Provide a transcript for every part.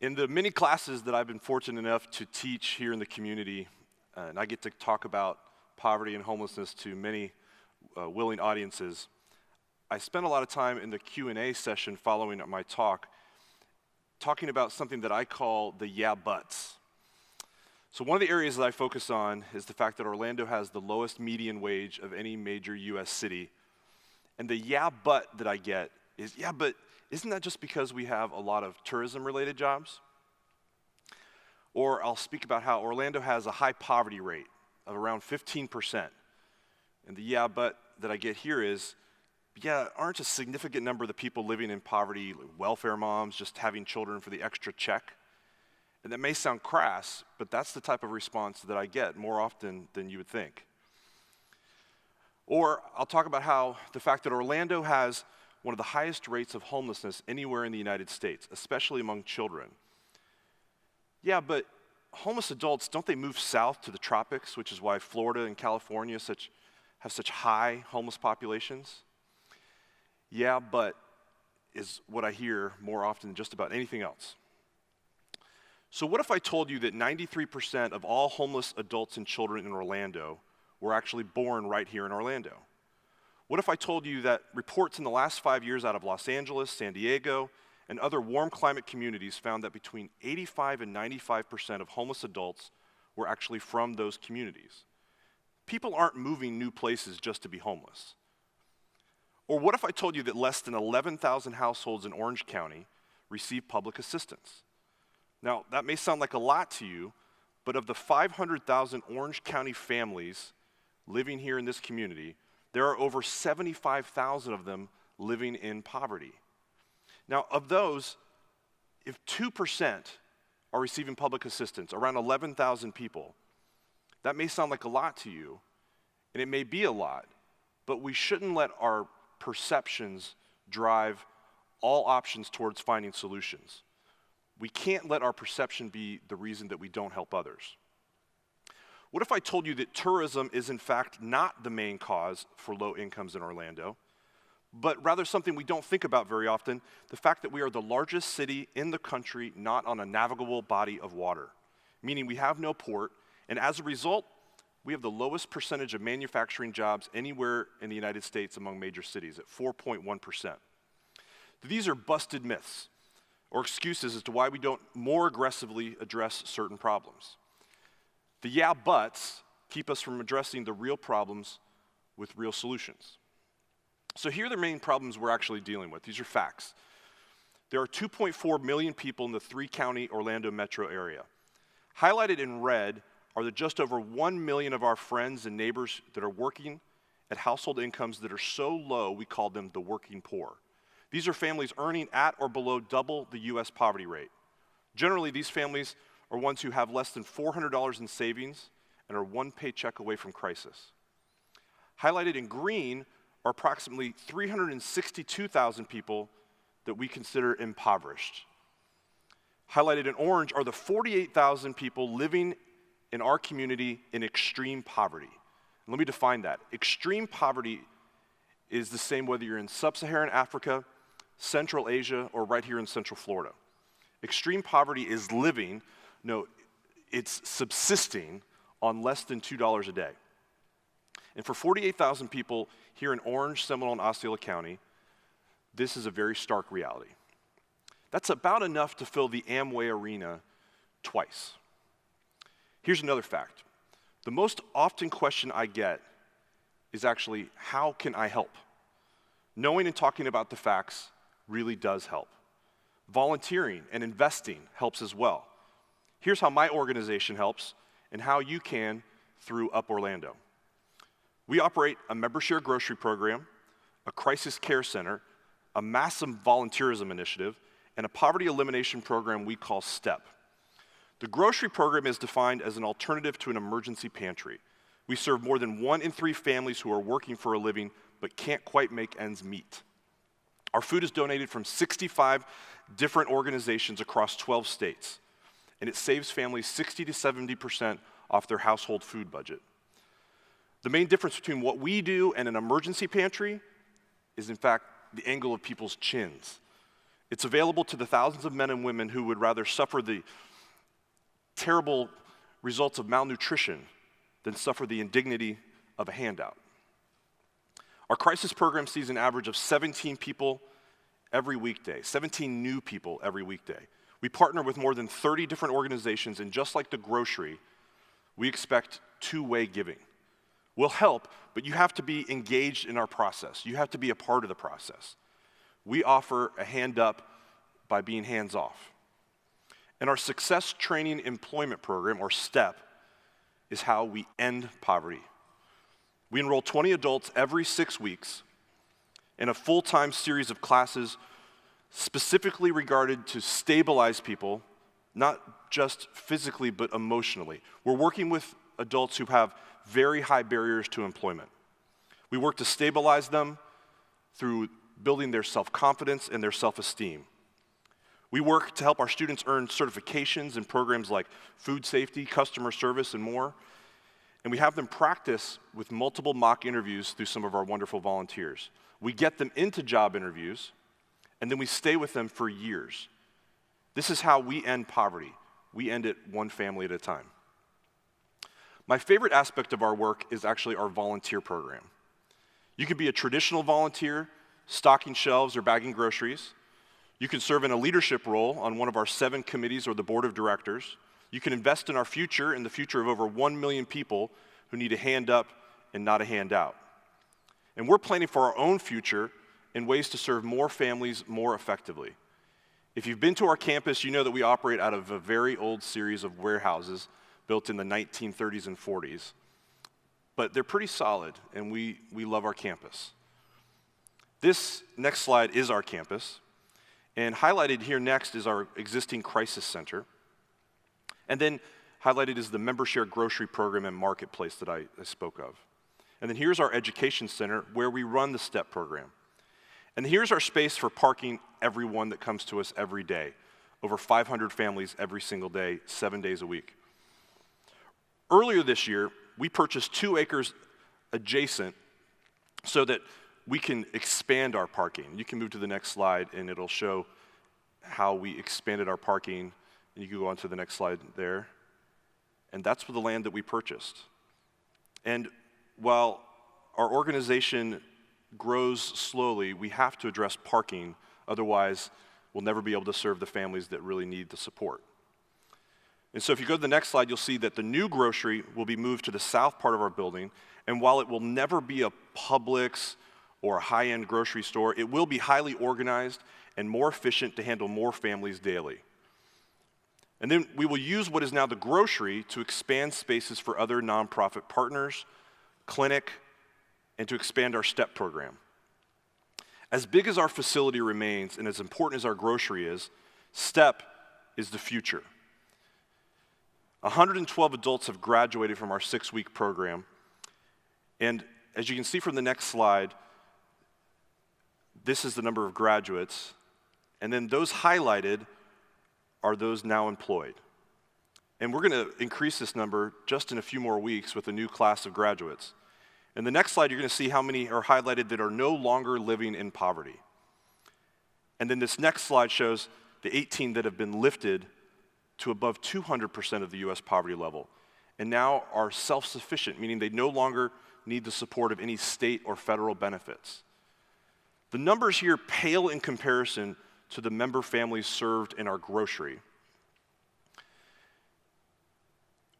In the many classes that I've been fortunate enough to teach here in the community, and I get to talk about poverty and homelessness to many willing audiences, I spend a lot of time in the Q&A session following my talk talking about something that I call the yeah buts. So one of the areas that I focus on is the fact that Orlando has the lowest median wage of any major US city. And the yeah but that I get is, yeah, but isn't that just because we have a lot of tourism-related jobs? Or I'll speak about how Orlando has a high poverty rate of around 15%. And the yeah but that I get here is, yeah, aren't a significant number of the people living in poverty like welfare moms just having children for the extra check? And that may sound crass, but that's the type of response that I get more often than you would think. Or I'll talk about how the fact that Orlando has one of the highest rates of homelessness anywhere in the United States, especially among children. Yeah, but homeless adults, don't they move south to the tropics, which is why Florida and California have such high homeless populations? Yeah, but is what I hear more often than just about anything else. So what if I told you that 93% of all homeless adults and children in Orlando were actually born right here in Orlando? What if I told you that reports in the last 5 years out of Los Angeles, San Diego, and other warm climate communities found that between 85 and 95% of homeless adults were actually from those communities? People aren't moving new places just to be homeless. Or what if I told you that less than 11,000 households in Orange County receive public assistance? Now, that may sound like a lot to you, but of the 500,000 Orange County families living here in this community, there are over 75,000 of them living in poverty. Now, of those, if 2% are receiving public assistance, around 11,000 people, that may sound like a lot to you, and it may be a lot, but we shouldn't let our perceptions drive all options towards finding solutions. We can't let our perception be the reason that we don't help others. What if I told you that tourism is in fact not the main cause for low incomes in Orlando, but rather something we don't think about very often, the fact that we are the largest city in the country not on a navigable body of water, meaning we have no port, and as a result, we have the lowest percentage of manufacturing jobs anywhere in the United States among major cities at 4.1%. These are busted myths or excuses as to why we don't more aggressively address certain problems. The yeah buts keep us from addressing the real problems with real solutions. So here are the main problems we're actually dealing with. These are facts. There are 2.4 million people in the three-county Orlando metro area. Highlighted in red are the just over 1 million of our friends and neighbors that are working at household incomes that are so low we call them the working poor. These are families earning at or below double the US poverty rate. Generally, these families are ones who have less than $400 in savings and are one paycheck away from crisis. Highlighted in green are approximately 362,000 people that we consider impoverished. Highlighted in orange are the 48,000 people living in our community in extreme poverty. Let me define that. Extreme poverty is the same whether you're in sub-Saharan Africa, Central Asia, or right here in Central Florida. Extreme poverty is living, no, it's subsisting on less than $2 a day. And for 48,000 people here in Orange, Seminole, and Osceola County, this is a very stark reality. That's about enough to fill the Amway Arena twice. Here's another fact. The most often question I get is actually, how can I help? Knowing and talking about the facts really does help. Volunteering and investing helps as well. Here's how my organization helps and how you can through Up Orlando. We operate a member share grocery program, a crisis care center, a massive volunteerism initiative, and a poverty elimination program we call STEP. The grocery program is defined as an alternative to an emergency pantry. We serve more than 1 in 3 families who are working for a living but can't quite make ends meet. Our food is donated from 65 different organizations across 12 states, and it saves families 60 to 70% off their household food budget. The main difference between what we do and an emergency pantry is, in fact, the angle of people's chins. It's available to the thousands of men and women who would rather suffer the terrible results of malnutrition than suffer the indignity of a handout. Our crisis program sees an average of 17 people every weekday, 17 new people every weekday. We partner with more than 30 different organizations, and just like the grocery, we expect two-way giving. We'll help, but you have to be engaged in our process. You have to be a part of the process. We offer a hand up by being hands off. And our Success Training Employment Program, or STEP, is how we end poverty. We enroll 20 adults every 6 weeks in a full-time series of classes specifically regarded to stabilize people, not just physically, but emotionally. We're working with adults who have very high barriers to employment. We work to stabilize them through building their self-confidence and their self-esteem. We work to help our students earn certifications in programs like food safety, customer service, and more. And we have them practice with multiple mock interviews through some of our wonderful volunteers. We get them into job interviews, and then we stay with them for years. This is how we end poverty. We end it one family at a time. My favorite aspect of our work is actually our volunteer program. You can be a traditional volunteer, stocking shelves or bagging groceries. You can serve in a leadership role on one of our 7 committees or the board of directors. You can invest in our future and the future of over 1 million people who need a hand up and not a handout. And we're planning for our own future in ways to serve more families more effectively. If you've been to our campus, you know that we operate out of a very old series of warehouses built in the 1930s and 40s. But they're pretty solid, and we love our campus. This next slide is our campus. And highlighted here next is our existing crisis center. And then highlighted is the member share grocery program and marketplace that I spoke of. And then here's our education center where we run the STEP program. And here's our space for parking everyone that comes to us every day. Over 500 families every single day, 7 days a week. Earlier this year, we purchased 2 acres adjacent so that we can expand our parking. You can move to the next slide and it'll show how we expanded our parking. And you can go on to the next slide there. And that's for the land that we purchased. And while our organization grows slowly, we have to address parking, otherwise we'll never be able to serve the families that really need the support. And so if you go to the next slide, you'll see that the new grocery will be moved to the south part of our building, and while it will never be a Publix or a high-end grocery store, it will be highly organized and more efficient to handle more families daily. And then we will use what is now the grocery to expand spaces for other nonprofit partners, clinic, and to expand our STEP program. As big as our facility remains and as important as our grocery is, STEP is the future. 112 adults have graduated from our 6-week program. And as you can see from the next slide, this is the number of graduates. And then those highlighted are those now employed. And we're going to increase this number just in a few more weeks with a new class of graduates. In the next slide, you're going to see how many are highlighted that are no longer living in poverty. And then this next slide shows the 18 that have been lifted to above 200% of the U.S. poverty level, and now are self-sufficient, meaning they no longer need the support of any state or federal benefits. The numbers here pale in comparison to the member families served in our grocery.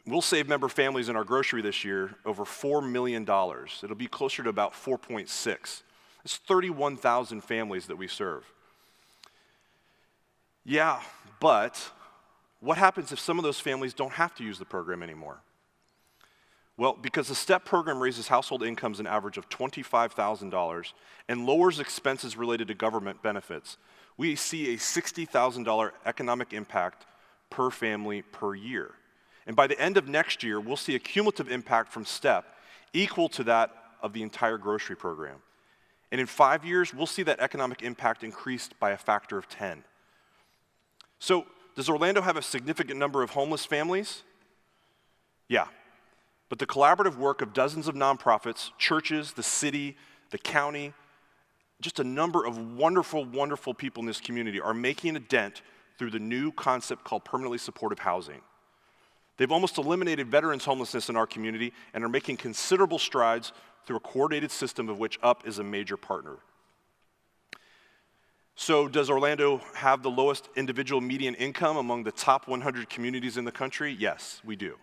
We'll save member families in our grocery this year over $4 million. It'll be closer to about 4.6. It's 31,000 families that we serve. Yeah, but what happens if some of those families don't have to use the program anymore? Well, because the STEP program raises household incomes an average of $25,000 and lowers expenses related to government benefits, we see a $60,000 economic impact per family per year. And by the end of next year, we'll see a cumulative impact from STEP equal to that of the entire grocery program. And in 5 years, we'll see that economic impact increased by a factor of 10. So, does Orlando have a significant number of homeless families? Yeah. But the collaborative work of dozens of nonprofits, churches, the city, the county, just a number of wonderful, wonderful people in this community are making a dent through the new concept called permanently supportive housing. They've almost eliminated veterans homelessness in our community and are making considerable strides through a coordinated system of which UP is a major partner. So does Orlando have the lowest individual median income among the top 100 communities in the country? Yes, we do.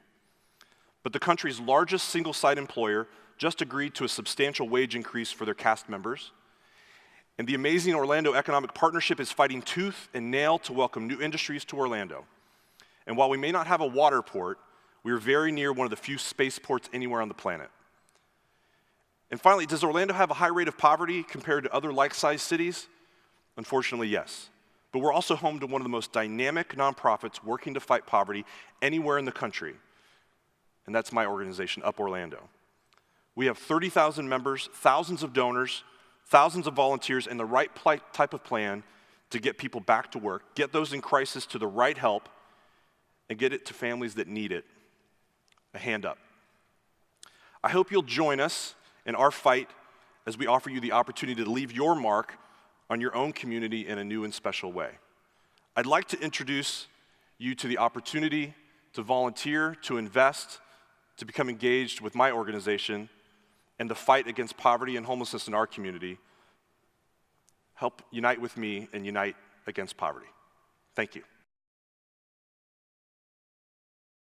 But the country's largest single-site employer just agreed to a substantial wage increase for their cast members. And the amazing Orlando Economic Partnership is fighting tooth and nail to welcome new industries to Orlando. And while we may not have a water port, we are very near one of the few spaceports anywhere on the planet. And finally, does Orlando have a high rate of poverty compared to other like-sized cities? Unfortunately, yes. But we're also home to one of the most dynamic nonprofits working to fight poverty anywhere in the country. And that's my organization, Up Orlando. We have 30,000 members, thousands of donors, thousands of volunteers, and the right type of plan to get people back to work, get those in crisis to the right help, and get it to families that need it. A hand up. I hope you'll join us in our fight as we offer you the opportunity to leave your mark on your own community in a new and special way. I'd like to introduce you to the opportunity to volunteer, to invest, to become engaged with my organization and the fight against poverty and homelessness in our community. Help unite with me and unite against poverty. Thank you.